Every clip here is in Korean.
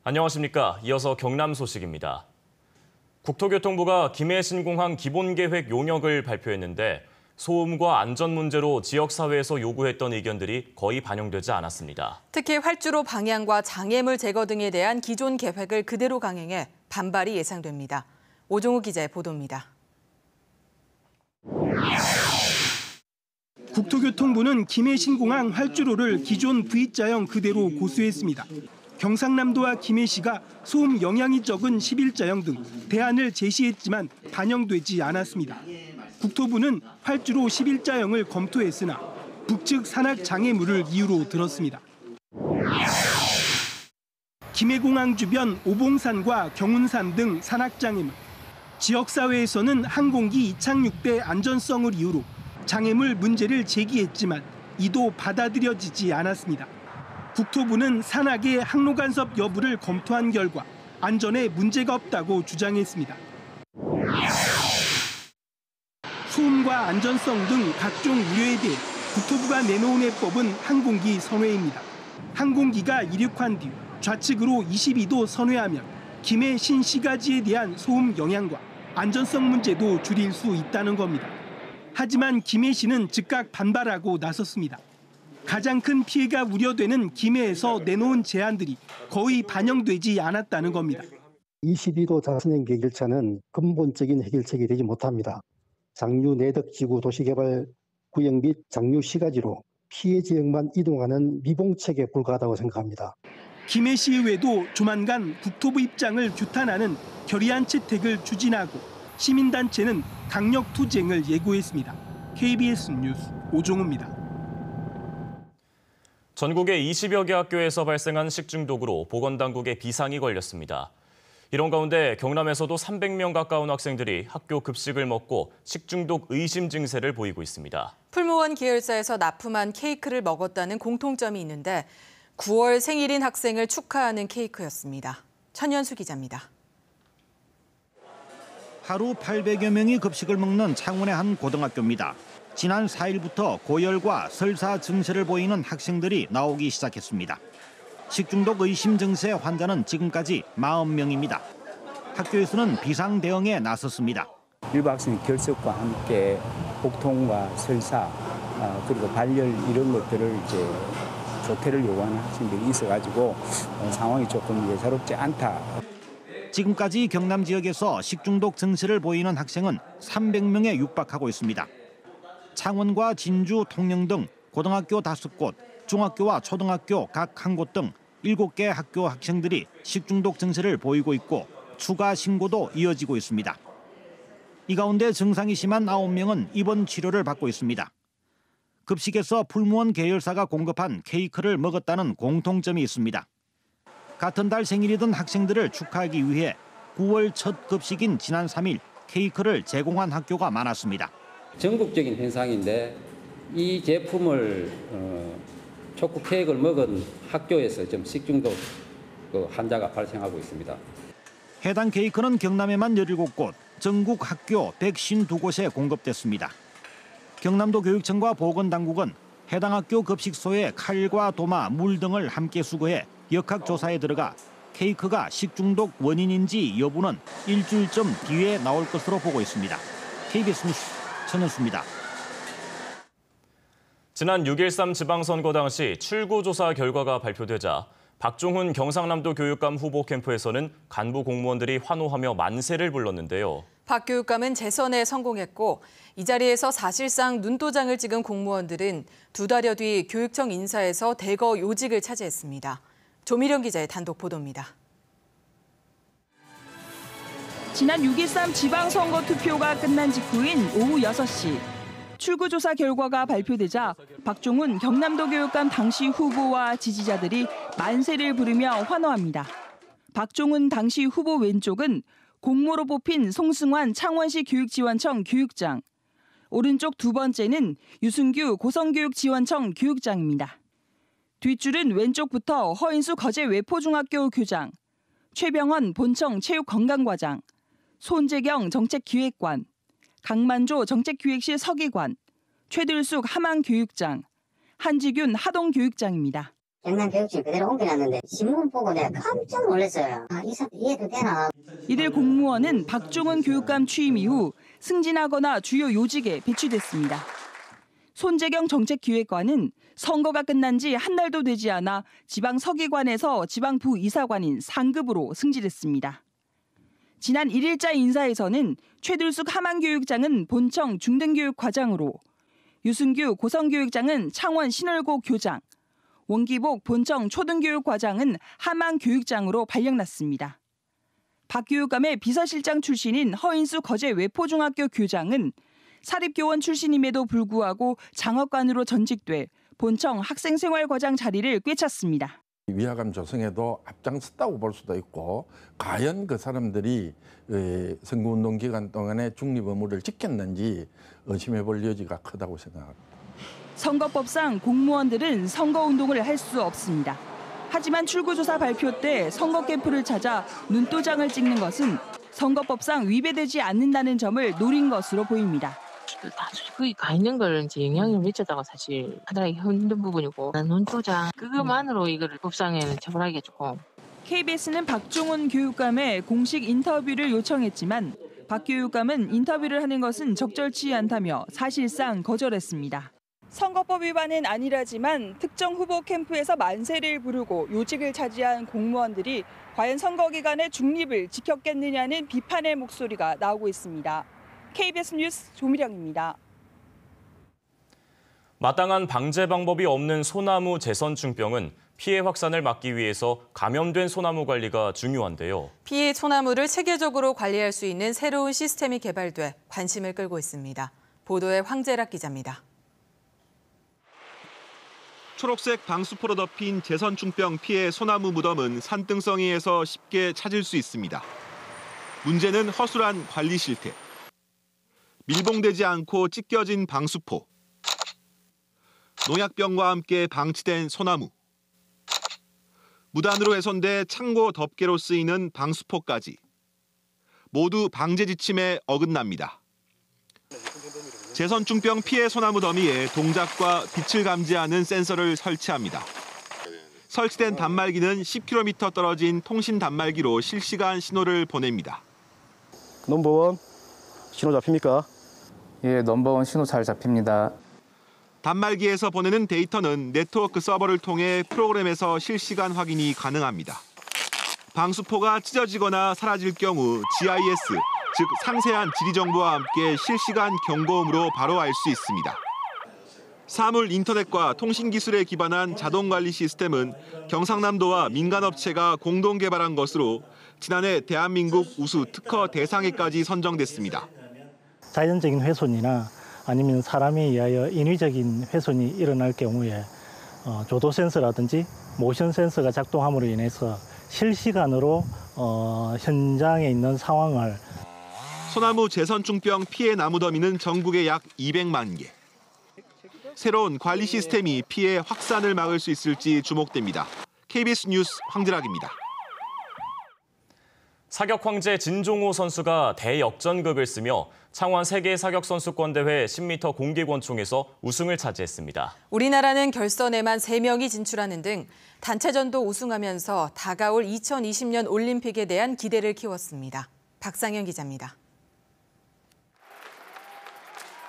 안녕하십니까. 이어서 경남 소식입니다. 국토교통부가 김해 신공항 기본계획 용역을 발표했는데 소음과 안전 문제로 지역사회에서 요구했던 의견들이 거의 반영되지 않았습니다. 특히 활주로 방향과 장애물 제거 등에 대한 기존 계획을 그대로 강행해 반발이 예상됩니다. 오종우 기자의 보도입니다. 국토교통부는 김해 신공항 활주로를 기존 V자형 그대로 고수했습니다. 경상남도와 김해시가 소음 영향이 적은 11자형 등 대안을 제시했지만 반영되지 않았습니다. 국토부는 활주로 11자형을 검토했으나 북측 산악 장애물을 이유로 들었습니다. 김해공항 주변 오봉산과 경운산 등 산악 장애물, 지역사회에서는 항공기 이착륙대 안전성을 이유로 장애물 문제를 제기했지만 이도 받아들여지지 않았습니다. 국토부는 산악의 항로 간섭 여부를 검토한 결과 안전에 문제가 없다고 주장했습니다. 소음과 안전성 등 각종 우려에 대해 국토부가 내놓은 해법은 항공기 선회입니다. 항공기가 이륙한 뒤 좌측으로 22도 선회하면 김해 신시가지에 대한 소음 영향과 안전성 문제도 줄일 수 있다는 겁니다. 하지만 김해시는 즉각 반발하고 나섰습니다. 가장 큰 피해가 우려되는 김해에서 내놓은 제안들이 거의 반영되지 않았다는 겁니다. 22도 자선행 계획일차는 근본적인 해결책이 되지 못합니다. 장류 내덕지구 도시개발 구역 및 장류 시가지로 피해 지역만 이동하는 미봉책에 불과하다고 생각합니다. 김해시의회도 조만간 국토부 입장을 규탄하는 결의안 채택을 추진하고 시민단체는 강력 투쟁을 예고했습니다. KBS 뉴스 오종우입니다. 전국의 20여 개 학교에서 발생한 식중독으로 보건당국에 비상이 걸렸습니다. 이런 가운데 경남에서도 300명 가까운 학생들이 학교 급식을 먹고 식중독 의심 증세를 보이고 있습니다. 풀무원 계열사에서 납품한 케이크를 먹었다는 공통점이 있는데 9월 생일인 학생을 축하하는 케이크였습니다. 천연수 기자입니다. 하루 800여 명이 급식을 먹는 창원의 한 고등학교입니다. 지난 4일부터 고열과 설사 증세를 보이는 학생들이 나오기 시작했습니다. 식중독 의심 증세 환자는 지금까지 40명입니다. 학교에서는 비상 대응에 나섰습니다. 일부 학생이 결석과 함께 복통과 설사 그리고 발열 이런 것들을 이제 조퇴를 요구하는 학생들이 있어가지고 상황이 조금 예사롭지 않다. 지금까지 경남 지역에서 식중독 증세를 보이는 학생은 300명에 육박하고 있습니다. 창원과 진주, 통영 등 고등학교 5곳, 중학교와 초등학교 각 1곳 등 7개 학교 학생들이 식중독 증세를 보이고 있고 추가 신고도 이어지고 있습니다. 이 가운데 증상이 심한 9명은 입원 치료를 받고 있습니다. 급식에서 풀무원 계열사가 공급한 케이크를 먹었다는 공통점이 있습니다. 같은 달 생일이던 학생들을 축하하기 위해 9월 첫 급식인 지난 3일 케이크를 제공한 학교가 많았습니다. 전국적인 현상인데 이 제품을 초코 케이크를 먹은 학교에서 좀 식중독 환자가 발생하고 있습니다. 해당 케이크는 경남에만 17곳, 전국 학교 152곳에 공급됐습니다. 경남도 교육청과 보건당국은 해당 학교 급식소에 칼과 도마, 물 등을 함께 수거해 역학조사에 들어가 케이크가 식중독 원인인지 여부는 일주일쯤 뒤에 나올 것으로 보고 있습니다. KBS 뉴스 천연수입니다. 지난 6.13 지방선거 당시 출구조사 결과가 발표되자 박종훈 경상남도 교육감 후보 캠프에서는 간부 공무원들이 환호하며 만세를 불렀는데요. 박 교육감은 재선에 성공했고 이 자리에서 사실상 눈도장을 찍은 공무원들은 2달여 뒤 교육청 인사에서 대거 요직을 차지했습니다. 조미령 기자의 단독 보도입니다. 지난 6.13 지방선거 투표가 끝난 직후인 오후 6시. 출구조사 결과가 발표되자 박종훈 경남도 교육감 당시 후보와 지지자들이 만세를 부르며 환호합니다. 박종훈 당시 후보 왼쪽은 공모로 뽑힌 송승환 창원시 교육지원청 교육장. 오른쪽 두 번째는 유승규 고성교육지원청 교육장입니다. 뒷줄은 왼쪽부터 허인수 거제 외포중학교 교장, 최병헌 본청 체육건강과장, 손재경 정책기획관, 강만조 정책기획실 서기관, 최들숙 함안교육장, 한지균 하동교육장입니다. 경남교육청 그대로 옮겨놨는데 신문 보고 내가 깜짝 놀랐어요. 이 사람 이해도 되나? 이들 공무원은 박종훈 교육감 취임 이후 승진하거나 주요 요직에 배치됐습니다. 손재경 정책기획관은 선거가 끝난 지 한 달도 되지 않아 지방서기관에서 지방부이사관인 상급으로 승진했습니다. 지난 1일자 인사에서는 최들숙 함안교육장은 본청 중등교육과장으로, 유승규 고성교육장은 창원 신월고 교장, 원기복 본청 초등교육과장은 함안교육장으로 발령났습니다. 박 교육감의 비서실장 출신인 허인수 거제 외포중학교 교장은 사립교원 출신임에도 불구하고 장학관으로 전직돼 본청 학생생활과장 자리를 꿰찼습니다. 위화감 조성에도 앞장섰다고 볼 수도 있고, 과연 그 사람들이 선거운동 기간 동안에 중립 의무를 지켰는지 의심해 볼 여지가 크다고 생각합니다. 선거법상 공무원들은 선거운동을 할 수 없습니다. 하지만 출구조사 발표 때 선거 캠프를 찾아 눈도장을 찍는 것은 선거법상 위배되지 않는다는 점을 노린 것으로 보입니다. 거기 가 있는 걸 이제 영향을 미쳤다고 사실 하나의 힘든 부분이고, 눈도장 그것만으로 이거를 법상에는 처벌하기가 조금. KBS는 박종훈 교육감의 공식 인터뷰를 요청했지만 박 교육감은 인터뷰를 하는 것은 적절치 않다며 사실상 거절했습니다. 선거법 위반은 아니라지만 특정 후보 캠프에서 만세를 부르고 요직을 차지한 공무원들이 과연 선거 기간의 중립을 지켰겠느냐는 비판의 목소리가 나오고 있습니다. KBS 뉴스 조미령입니다. 마땅한 방제 방법이 없는 소나무 재선충병은 피해 확산을 막기 위해서 감염된 소나무 관리가 중요한데요. 피해 소나무를 체계적으로 관리할 수 있는 새로운 시스템이 개발돼 관심을 끌고 있습니다. 보도에 황재락 기자입니다. 초록색 방수포로 덮인 재선충병 피해 소나무 무덤은 산등성이에서 쉽게 찾을 수 있습니다. 문제는 허술한 관리 실태. 밀봉되지 않고 찢겨진 방수포. 농약병과 함께 방치된 소나무. 무단으로 훼손돼 창고 덮개로 쓰이는 방수포까지. 모두 방제 지침에 어긋납니다. 재선충병 피해 소나무 더미에 동작과 빛을 감지하는 센서를 설치합니다. 설치된 단말기는 10km 떨어진 통신 단말기로 실시간 신호를 보냅니다. 넘버원 신호 잡힙니까? 예, 넘버원 신호 잘 잡힙니다. 단말기에서 보내는 데이터는 네트워크 서버를 통해 프로그램에서 실시간 확인이 가능합니다. 방수포가 찢어지거나 사라질 경우 GIS, 즉 상세한 지리 정보와 함께 실시간 경고음으로 바로 알 수 있습니다. 사물 인터넷과 통신 기술에 기반한 자동 관리 시스템은 경상남도와 민간업체가 공동 개발한 것으로 지난해 대한민국 우수 특허 대상에까지 선정됐습니다. 자연적인 훼손이나 아니면 사람에 의하여 인위적인 훼손이 일어날 경우에 조도 센서라든지 모션 센서가 작동함으로 인해서 실시간으로 현장에 있는 상황을. 소나무 재선충병 피해 나무 더미는 전국에 약 200만 개. 새로운 관리 시스템이 피해 확산을 막을 수 있을지 주목됩니다. KBS 뉴스 황재락입니다. 사격 황제 진종호 선수가 대역전극을 쓰며 창원 세계 사격 선수권 대회 10m 공개권총에서 우승을 차지했습니다. 우리나라는 결선에만 3명이 진출하는 등 단체전도 우승하면서 다가올 2020년 올림픽에 대한 기대를 키웠습니다. 박상현 기자입니다.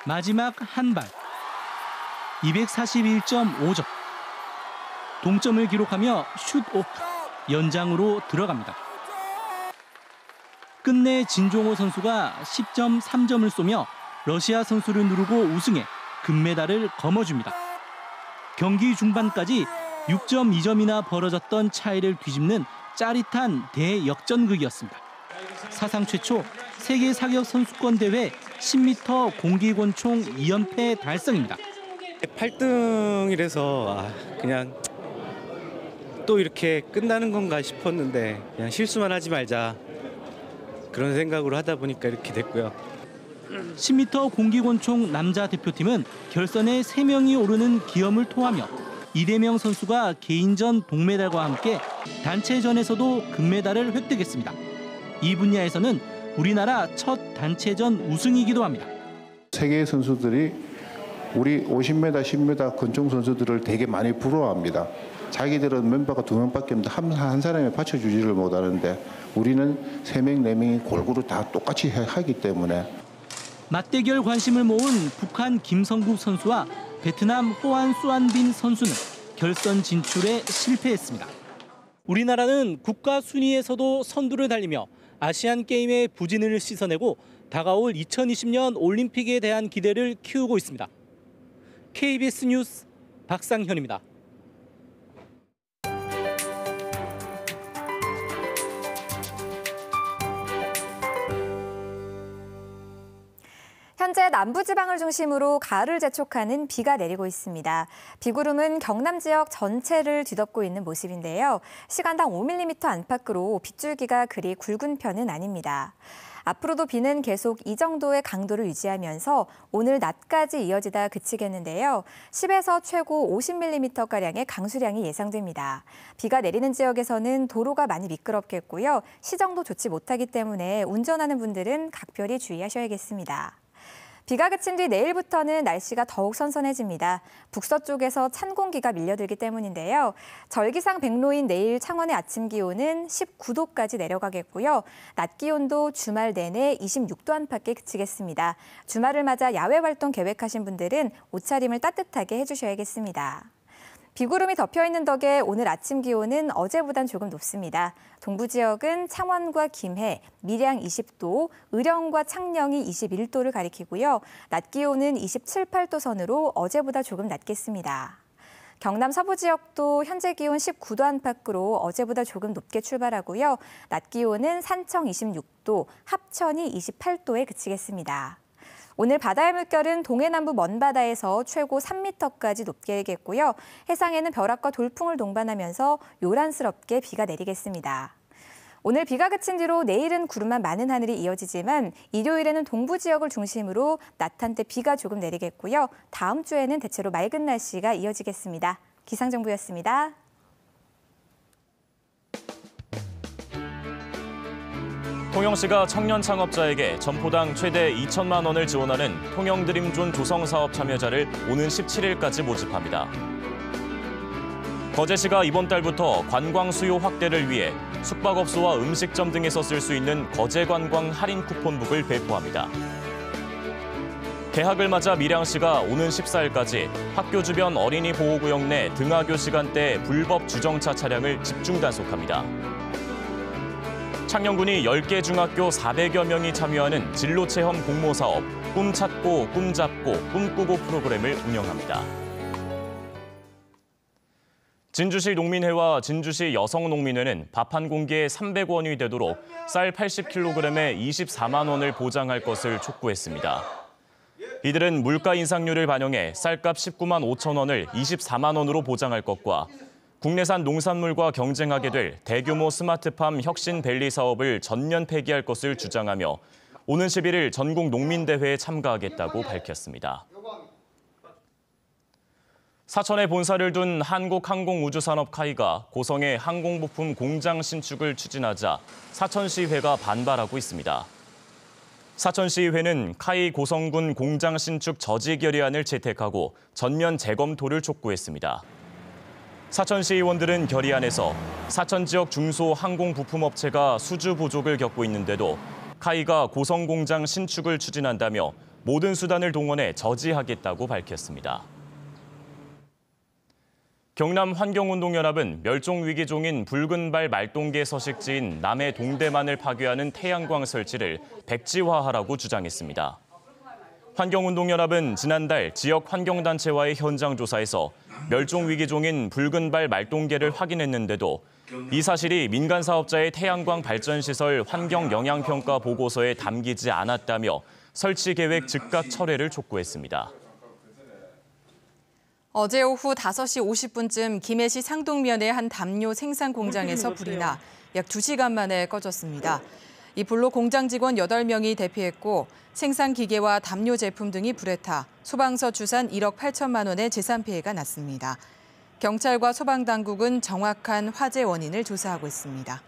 마지막 한 발. 241.5점. 동점을 기록하며 슛 오프. 연장으로 들어갑니다. 끝내 진종호 선수가 10.3점을 쏘며 러시아 선수를 누르고 우승해 금메달을 거머쥡니다. 경기 중반까지 6.2점이나 벌어졌던 차이를 뒤집는 짜릿한 대역전극이었습니다. 사상 최초 세계 사격 선수권 대회 10m 공기권총 2연패 달성입니다. 8등이라서 그냥 또 이렇게 끝나는 건가 싶었는데 그냥 실수만 하지 말자. 그런 생각으로 하다 보니까 이렇게 됐고요. 10m 공기권총 남자 대표팀은 결선에 3명이 오르는 기염을 토하며 이대명 선수가 개인전 동메달과 함께 단체전에서도 금메달을 획득했습니다. 이 분야에서는 우리나라 첫 단체전 우승이기도 합니다. 세계 선수들이 우리 50m, 10m 권총 선수들을 되게 많이 부러워합니다. 자기들은 멤버가 2명밖에 없는데 한 사람이 받쳐주지를 못하는데 우리는 3명, 4명이 골고루 다 똑같이 하기 때문에. 맞대결 관심을 모은 북한 김성국 선수와 베트남 호안 수안빈 선수는 결선 진출에 실패했습니다. 우리나라는 국가 순위에서도 선두를 달리며 아시안 게임의 부진을 씻어내고 다가올 2020년 올림픽에 대한 기대를 키우고 있습니다. KBS 뉴스 박상현입니다. 현재 남부지방을 중심으로 가을을 재촉하는 비가 내리고 있습니다. 비구름은 경남 지역 전체를 뒤덮고 있는 모습인데요. 시간당 5mm 안팎으로 빗줄기가 그리 굵은 편은 아닙니다. 앞으로도 비는 계속 이 정도의 강도를 유지하면서 오늘 낮까지 이어지다 그치겠는데요. 10에서 최고 50mm가량의 강수량이 예상됩니다. 비가 내리는 지역에서는 도로가 많이 미끄럽겠고요. 시정도 좋지 못하기 때문에 운전하는 분들은 각별히 주의하셔야겠습니다. 비가 그친 뒤 내일부터는 날씨가 더욱 선선해집니다. 북서쪽에서 찬 공기가 밀려들기 때문인데요. 절기상 백로인 내일 창원의 아침 기온은 19도까지 내려가겠고요. 낮 기온도 주말 내내 26도 안팎에 그치겠습니다. 주말을 맞아 야외 활동 계획하신 분들은 옷차림을 따뜻하게 해주셔야겠습니다. 비구름이 덮여있는 덕에 오늘 아침 기온은 어제보단 조금 높습니다. 동부 지역은 창원과 김해, 밀양 20도, 의령과 창녕이 21도를 가리키고요. 낮 기온은 27, 8도 선으로 어제보다 조금 낮겠습니다. 경남 서부 지역도 현재 기온 19도 안팎으로 어제보다 조금 높게 출발하고요. 낮 기온은 산청 26도, 합천이 28도에 그치겠습니다. 오늘 바다의 물결은 동해남부 먼바다에서 최고 3m까지 높게 일겠고요. 해상에는 벼락과 돌풍을 동반하면서 요란스럽게 비가 내리겠습니다. 오늘 비가 그친 뒤로 내일은 구름만 많은 하늘이 이어지지만 일요일에는 동부 지역을 중심으로 낮 한때 비가 조금 내리겠고요. 다음 주에는 대체로 맑은 날씨가 이어지겠습니다. 기상정보였습니다. 통영시가 청년 창업자에게 점포당 최대 2천만 원을 지원하는 통영드림존 조성사업 참여자를 오는 17일까지 모집합니다. 거제시가 이번 달부터 관광 수요 확대를 위해 숙박업소와 음식점 등에서 쓸 수 있는 거제관광 할인 쿠폰북을 배포합니다. 개학을 맞아 밀양시가 오는 14일까지 학교 주변 어린이 보호구역 내 등하교 시간대에 불법 주정차 차량을 집중 단속합니다. 창녕군이 10개 중학교 400여 명이 참여하는 진로체험 공모사업 꿈찾고 꿈잡고 꿈꾸고 프로그램을 운영합니다. 진주시 농민회와 진주시 여성농민회는 밥 한 공기에 300원이 되도록 쌀 80kg에 24만 원을 보장할 것을 촉구했습니다. 이들은 물가 인상률을 반영해 쌀값 19만 5천 원을 24만 원으로 보장할 것과 국내산 농산물과 경쟁하게 될 대규모 스마트팜 혁신밸리 사업을 전면 폐기할 것을 주장하며 오는 11일 전국 농민대회에 참가하겠다고 밝혔습니다. 사천에 본사를 둔 한국항공우주산업 카이가 고성에 항공부품 공장 신축을 추진하자 사천시의회가 반발하고 있습니다. 사천시의회는 카이 고성군 공장 신축 저지 결의안을 채택하고 전면 재검토를 촉구했습니다. 사천시 의원들은 결의안에서 사천 지역 중소항공부품업체가 수주 부족을 겪고 있는데도 카이가 고성공장 신축을 추진한다며 모든 수단을 동원해 저지하겠다고 밝혔습니다. 경남 환경운동연합은 멸종위기종인 붉은발 말똥개 서식지인 남해 동대만을 파괴하는 태양광 설치를 백지화하라고 주장했습니다. 환경운동연합은 지난달 지역 환경단체와의 현장 조사에서 멸종위기종인 붉은발 말똥개를 확인했는데도 이 사실이 민간사업자의 태양광 발전시설 환경영향평가 보고서에 담기지 않았다며 설치 계획 즉각 철회를 촉구했습니다. 어제 오후 5시 50분쯤 김해시 상동면의 한 담요 생산 공장에서 불이 나 약 2시간 만에 꺼졌습니다. 이 불로 공장 직원 8명이 대피했고 생산 기계와 담요 제품 등이 불에 타 소방서 추산 1억 8천만 원의 재산 피해가 났습니다. 경찰과 소방당국은 정확한 화재 원인을 조사하고 있습니다.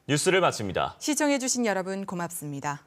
뉴스를 마칩니다. 시청해주신 여러분 고맙습니다.